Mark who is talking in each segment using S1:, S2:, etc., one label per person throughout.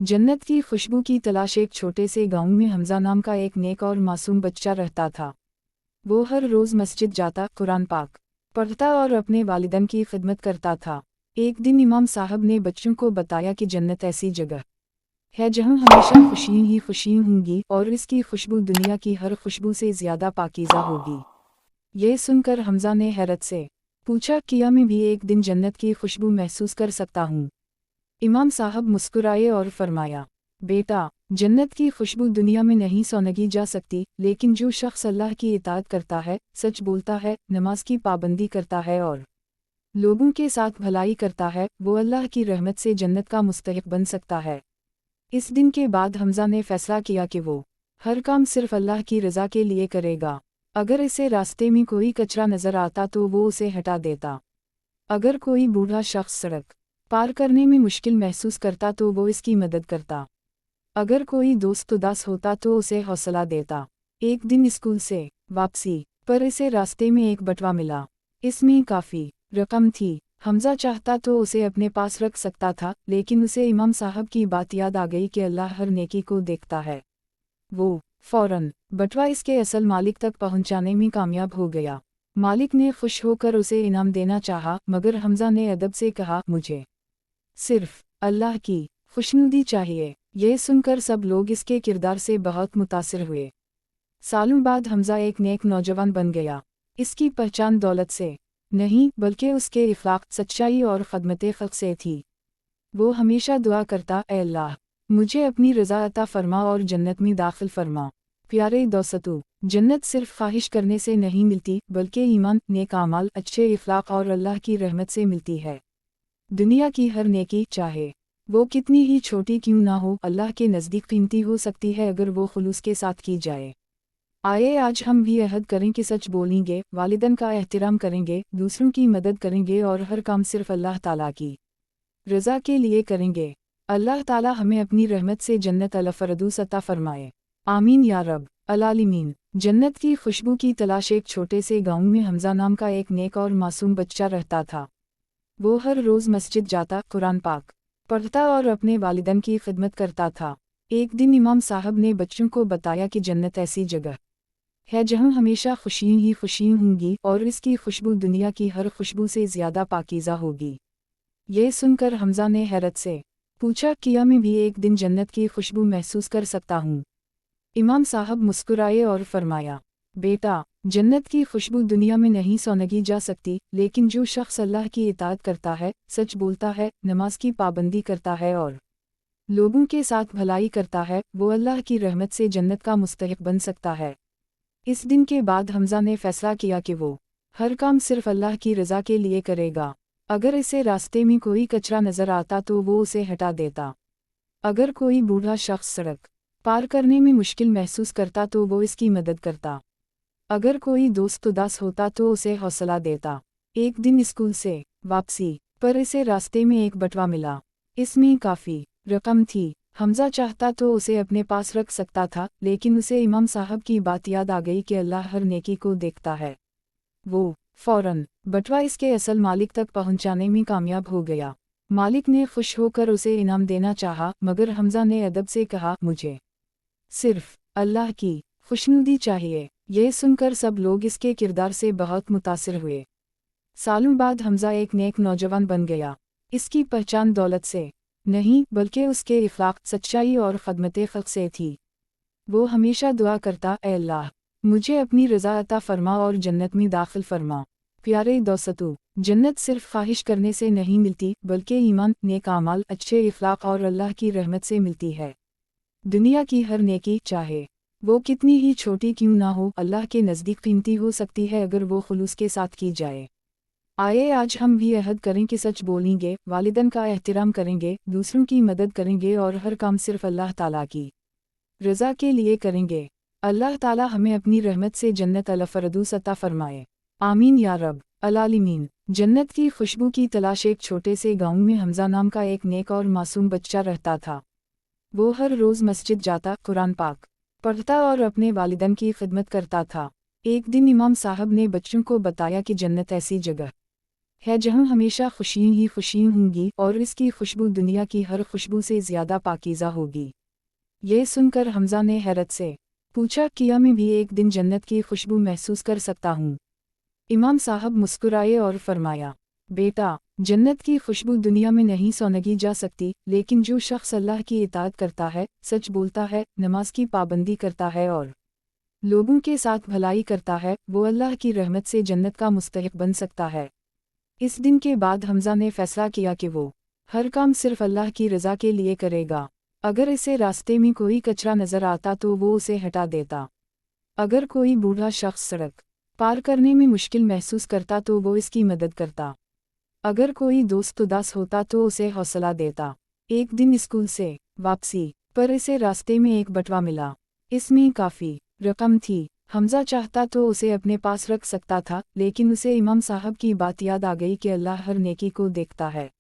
S1: जन्नत की खुशबू की तलाश एक छोटे से गांव में हमजा नाम का एक नेक और मासूम बच्चा रहता था। वो हर रोज़ मस्जिद जाता, कुरान पाक पढ़ता और अपने वालिदैन की खिदमत करता था। एक दिन इमाम साहब ने बच्चों को बताया कि जन्नत ऐसी जगह है जहाँ हमेशा खुशियाँ ही खुशियाँ होंगी और इसकी खुशबू दुनिया की हर खुशबू से ज़्यादा पाकीज़ा होगी। ये सुनकर हमजा ने हैरत से पूछा, क्या मैं भी एक दिन जन्नत की खुशबू महसूस कर सकता हूँ? इमाम साहब मुस्कुराए और फरमाया, बेटा, जन्नत की खुशबू दुनिया में नहीं सोनगी जा सकती, लेकिन जो शख्स अल्लाह की इताअत करता है, सच बोलता है, नमाज की पाबंदी करता है और लोगों के साथ भलाई करता है, वो अल्लाह की रहमत से जन्नत का मुस्तहिक बन सकता है। इस दिन के बाद हमजा ने फैसला किया कि वो हर काम सिर्फ अल्लाह की रज़ा के लिए करेगा। अगर इसे रास्ते में कोई कचरा नज़र आता तो वो उसे हटा देता। अगर कोई बूढ़ा शख्स सड़क पार करने में मुश्किल महसूस करता तो वो इसकी मदद करता। अगर कोई दोस्त उदास होता तो उसे हौसला देता। एक दिन स्कूल से वापसी पर इसे रास्ते में एक बटवा मिला। इसमें काफ़ी रकम थी। हमजा चाहता तो उसे अपने पास रख सकता था, लेकिन उसे इमाम साहब की बात याद आ गई कि अल्लाह हर नेकी को देखता है। वो फौरन बटवा इसके असल मालिक तक पहुंचाने में कामयाब हो गया। मालिक ने खुश होकर उसे इनाम देना चाहा, मगर हमजा ने अदब से कहा, मुझे सिर्फ अल्लाह की खुशनुदी चाहिए। ये सुनकर सब लोग इसके किरदार से बहुत मुतासिर हुए। सालों बाद हमजा एक नेक नौजवान बन गया। इसकी पहचान दौलत से नहीं, बल्कि उसके इखलाक, सच्चाई और खदमत खल्क से थी। वो हमेशा दुआ करता, ऐ अल्लाह, मुझे अपनी रज़ा अता फरमा और जन्नत में दाखिल फरमा। प्यारे दोस्तों, जन्नत सिर्फ ख्वाहिश करने से नहीं मिलती, बल्कि ईमान, नेक आमाल, अच्छे इखलाक और अल्लाह की रहमत से मिलती है। दुनिया की हर नेकी, चाहे वो कितनी ही छोटी क्यों ना हो, अल्लाह के नज़दीक कीमती हो सकती है अगर वो खुलूस के साथ की जाए। आइए आज हम भी अहद करें कि सच बोलेंगे, वालिदैन का एहतराम करेंगे, दूसरों की मदद करेंगे और हर काम सिर्फ अल्लाह ताला की रज़ा के लिए करेंगे। अल्लाह ताला हमें अपनी रहमत से जन्नत अल-फ़रदौस अता फरमाए। आमीन या रब अल-आलमीन। जन्नत की खुशबू की तलाश एक छोटे से गाँव में हमजा नाम का एक नेक और मासूम बच्चा रहता था। वो हर रोज़ मस्जिद जाता, कुरान पाक पढ़ता और अपने वालिदैन की खिदमत करता था। एक दिन इमाम साहब ने बच्चों को बताया कि जन्नत ऐसी जगह है जहाँ हमेशा खुशियाँ ही खुशियाँ होंगी और इसकी खुशबू दुनिया की हर खुशबू से ज़्यादा पाकीज़ा होगी। ये सुनकर हमजा ने हैरत से पूछा, क्या मैं भी एक दिन जन्नत की खुशबू महसूस कर सकता हूँ? इमाम साहब मुस्कुराए और फरमाया, बेटा, जन्नत की खुशबू दुनिया में नहीं सोनगी जा सकती, लेकिन जो शख्स अल्लाह की इताअत करता है, सच बोलता है, नमाज की पाबंदी करता है और लोगों के साथ भलाई करता है, वो अल्लाह की रहमत से जन्नत का मुस्तहिक बन सकता है। इस दिन के बाद हमजा ने फैसला किया कि वो हर काम सिर्फ अल्लाह की रज़ा के लिए करेगा। अगर इसे रास्ते में कोई कचरा नज़र आता तो वो उसे हटा देता। अगर कोई बूढ़ा शख्स सड़क पार करने में मुश्किल महसूस करता तो वो इसकी मदद करता। अगर कोई दोस्त उदास होता तो उसे हौसला देता। एक दिन स्कूल से वापसी पर इसे रास्ते में एक बटवा मिला। इसमें काफ़ी रकम थी। हमजा चाहता तो उसे अपने पास रख सकता था, लेकिन उसे इमाम साहब की बात याद आ गई कि अल्लाह हर नेकी को देखता है। वो फौरन बटवा इसके असल मालिक तक पहुंचाने में कामयाब हो गया। मालिक ने खुश होकर उसे इनाम देना चाहा, मगर हमजा ने अदब से कहा, मुझे सिर्फ अल्लाह की खुशनुदी चाहिए। ये सुनकर सब लोग इसके किरदार से बहुत मुतासिर हुए। सालों बाद हमजा एक नेक नौजवान बन गया। इसकी पहचान दौलत से नहीं, बल्कि उसके इखलाक, सच्चाई और खदमत खल्क से थी। वो हमेशा दुआ करता, ऐ अल्लाह, मुझे अपनी रज़ा अता फरमा और जन्नत में दाखिल फरमा। प्यारे दोस्तों, जन्नत सिर्फ ख्वाहिश करने से नहीं मिलती, बल्कि ईमान, नेक आमाल, अच्छे इखलाक और अल्लाह की रहमत से मिलती है। दुनिया की हर नेकी, चाहे वो कितनी ही छोटी क्यों ना हो, अल्लाह के नज़दीक कीमती हो सकती है अगर वो खुलूस के साथ की जाए। आइए आज हम भी अहद करें कि सच बोलेंगे, वालिदैन का एहतराम करेंगे, दूसरों की मदद करेंगे और हर काम सिर्फ अल्लाह ताला की रज़ा के लिए करेंगे। अल्लाह ताला हमें अपनी रहमत से जन्नत अल-फ़रदौस अता फरमाए। आमीन या रब अल-आलमीन। जन्नत की खुशबू की तलाश एक छोटे से गाँव में हमजा नाम का एक नेक और मासूम बच्चा रहता था। वो हर रोज़ मस्जिद जाता, कुरान पाक पढ़ता और अपने वालिदैन की खिदमत करता था। एक दिन इमाम साहब ने बच्चों को बताया कि जन्नत ऐसी जगह है जहाँ हमेशा खुशियाँ ही खुशियाँ होंगी और इसकी खुशबू दुनिया की हर खुशबू से ज़्यादा पाकीज़ा होगी। ये सुनकर हमज़ा ने हैरत से पूछा, क्या मैं भी एक दिन जन्नत की खुशबू महसूस कर सकता हूँ? इमाम साहब मुस्कुराए और फरमाया, बेटा, जन्नत की खुशबू दुनिया में नहीं सोनगी जा सकती, लेकिन जो शख्स अल्लाह की इताअत करता है, सच बोलता है, नमाज की पाबंदी करता है और लोगों के साथ भलाई करता है, वो अल्लाह की रहमत से जन्नत का मुस्तहिक बन सकता है। इस दिन के बाद हमज़ा ने फैसला किया कि वो हर काम सिर्फ अल्लाह की रज़ा के लिए करेगा। अगर इसे रास्ते में कोई कचरा नज़र आता तो वो उसे हटा देता। अगर कोई बूढ़ा शख्स सड़क पार करने में मुश्किल महसूस करता तो वो इसकी मदद करता। अगर कोई दोस्त उदास होता तो उसे हौसला देता। एक दिन स्कूल से वापसी पर इसे रास्ते में एक बटवा मिला। इसमें काफ़ी रकम थी। हमज़ा चाहता तो उसे अपने पास रख सकता था, लेकिन उसे इमाम साहब की बात याद आ गई कि अल्लाह हर नेकी को देखता है।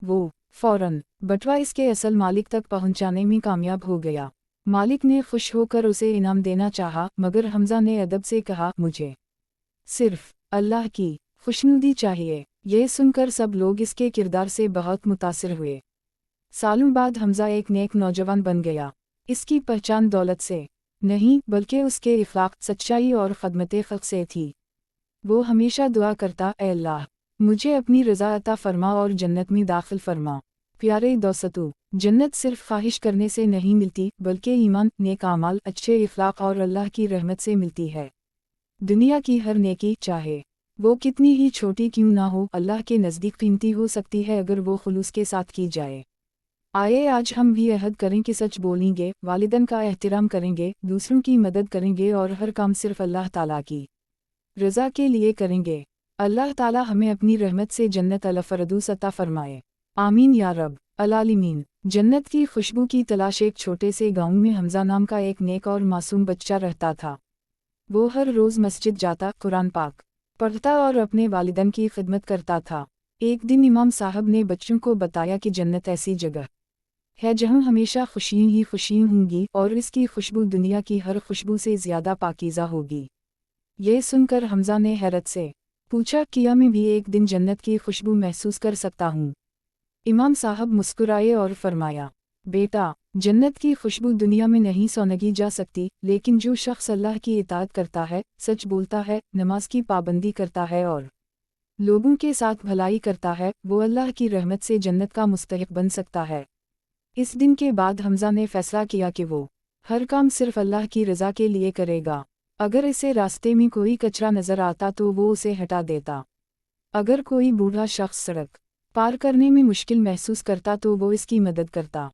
S1: वो फौरन बटवा इसके असल मालिक तक पहुंचाने में कामयाब हो गया। मालिक ने खुश होकर उसे इनाम देना चाहा, मगर हमज़ा ने अदब से कहा, मुझे सिर्फ अल्लाह की खुशनुदी चाहिए। ये सुनकर सब लोग इसके किरदार से बहुत मुतासिर हुए। सालों बाद हमज़ा एक नेक नौजवान बन गया। इसकी पहचान दौलत से नहीं, बल्कि उसके इखलाक, सच्चाई और खदमत खल्क से थी। वो हमेशा दुआ करता, ऐ अल्लाह, मुझे अपनी रज़ा अता फरमा और जन्नत में दाखिल फरमा। प्यारे दोस्तों, जन्नत सिर्फ ख्वाहिश करने से नहीं मिलती, बल्कि ईमान, नेक आमाल, अच्छे इखलाक और अल्लाह की रहमत से मिलती है। दुनिया की हर नेकी, चाहे वो कितनी ही छोटी क्यों ना हो, अल्लाह के नज़दीक कीमती हो सकती है अगर वो खुलूस के साथ की जाए। आइए आज हम भी अहद करें कि सच बोलेंगे, वालिदैन का एहतराम करेंगे, दूसरों की मदद करेंगे और हर काम सिर्फ अल्लाह ताला की रज़ा के लिए करेंगे। अल्लाह ताला हमें अपनी रहमत से जन्नत अल-फ़रदौस अता फरमाए। आमीन या रब अल-आलमीन। जन्नत की खुशबू की तलाश। एक छोटे से गाँव में हमज़ा नाम का एक नेक और मासूम बच्चा रहता था। वो हर रोज़ मस्जिद जाता, कुरान पाक पढ़ता और अपने वालिदैन की खिदमत करता था। एक दिन इमाम साहब ने बच्चों को बताया कि जन्नत ऐसी जगह है जहाँ हमेशा खुशियाँ ही खुशियाँ होंगी और इसकी खुशबू दुनिया की हर खुशबू से ज़्यादा पाकीज़ा होगी। ये सुनकर हमज़ा ने हैरत से पूछा, क्या मैं भी एक दिन जन्नत की खुशबू महसूस कर सकता हूँ? इमाम साहब मुस्कुराए और फरमाया, बेटा, जन्नत की खुशबू दुनिया में नहीं सोनगी जा सकती, लेकिन जो शख्स अल्लाह की इताअत करता है, सच बोलता है, नमाज की पाबंदी करता है और लोगों के साथ भलाई करता है, वो अल्लाह की रहमत से जन्नत का मुस्तहिक बन सकता है। इस दिन के बाद हमज़ा ने फैसला किया कि वो हर काम सिर्फ अल्लाह की रज़ा के लिए करेगा। अगर इसे रास्ते में कोई कचरा नज़र आता तो वो उसे हटा देता। अगर कोई बूढ़ा शख्स सड़क पार करने में मुश्किल महसूस करता तो वो इसकी मदद करता।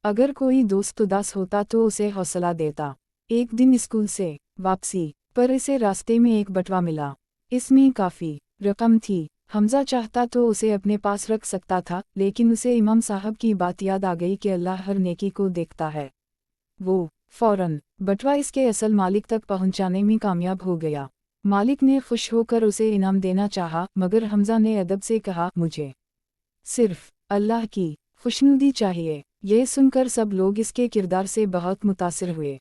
S1: अगर कोई दोस्त उदास होता तो उसे हौसला देता। एक दिन स्कूल से वापसी पर इसे रास्ते में एक बटवा मिला। इसमें काफ़ी रकम थी। हमज़ा चाहता तो उसे अपने पास रख सकता था, लेकिन उसे इमाम साहब की बात याद आ गई कि अल्लाह हर नेकी को देखता है। वो फौरन बटवा इसके असल मालिक तक पहुंचाने में कामयाब हो गया। मालिक ने खुश होकर उसे इनाम देना चाहा, मगर हमज़ा ने अदब से कहा, मुझे सिर्फ अल्लाह की खुशनुदी चाहिए। ये सुनकर सब लोग इसके किरदार से बहुत मुतासिर हुए।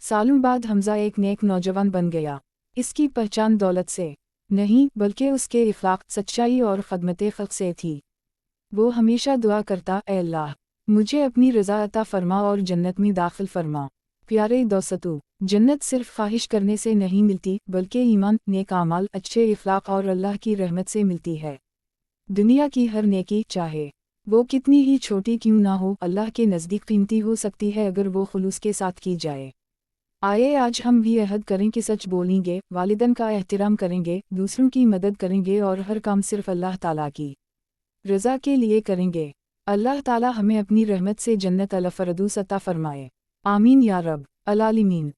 S1: सालों बाद हमज़ा एक नेक नौजवान बन गया। इसकी पहचान दौलत से नहीं, बल्कि उसके इखलाक, सच्चाई और खदमत खल्क से थी। वो हमेशा दुआ करता, ऐ अल्लाह, मुझे अपनी रज़ा अता फरमा और जन्नत में दाखिल फरमा। प्यारे दोस्तों, जन्नत सिर्फ ख्वाहिश करने से नहीं मिलती, बल्कि ईमान, नेक आमाल, अच्छे इखलाक और अल्लाह की रहमत से मिलती है। दुनिया की हर नेकी, चाहे वो कितनी ही छोटी क्यों ना हो, अल्लाह के नज़दीक कीमती हो सकती है अगर वो खुलूस के साथ की जाए। आइए आज हम भी अहद करें कि सच बोलेंगे, वालिदैन का एहतराम करेंगे, दूसरों की मदद करेंगे और हर काम सिर्फ अल्लाह ताला की रज़ा के लिए करेंगे। अल्लाह ताला हमें अपनी रहमत से जन्नत अल-फ़रदौस अता फरमाए। आमीन या रब अल-आलमीन।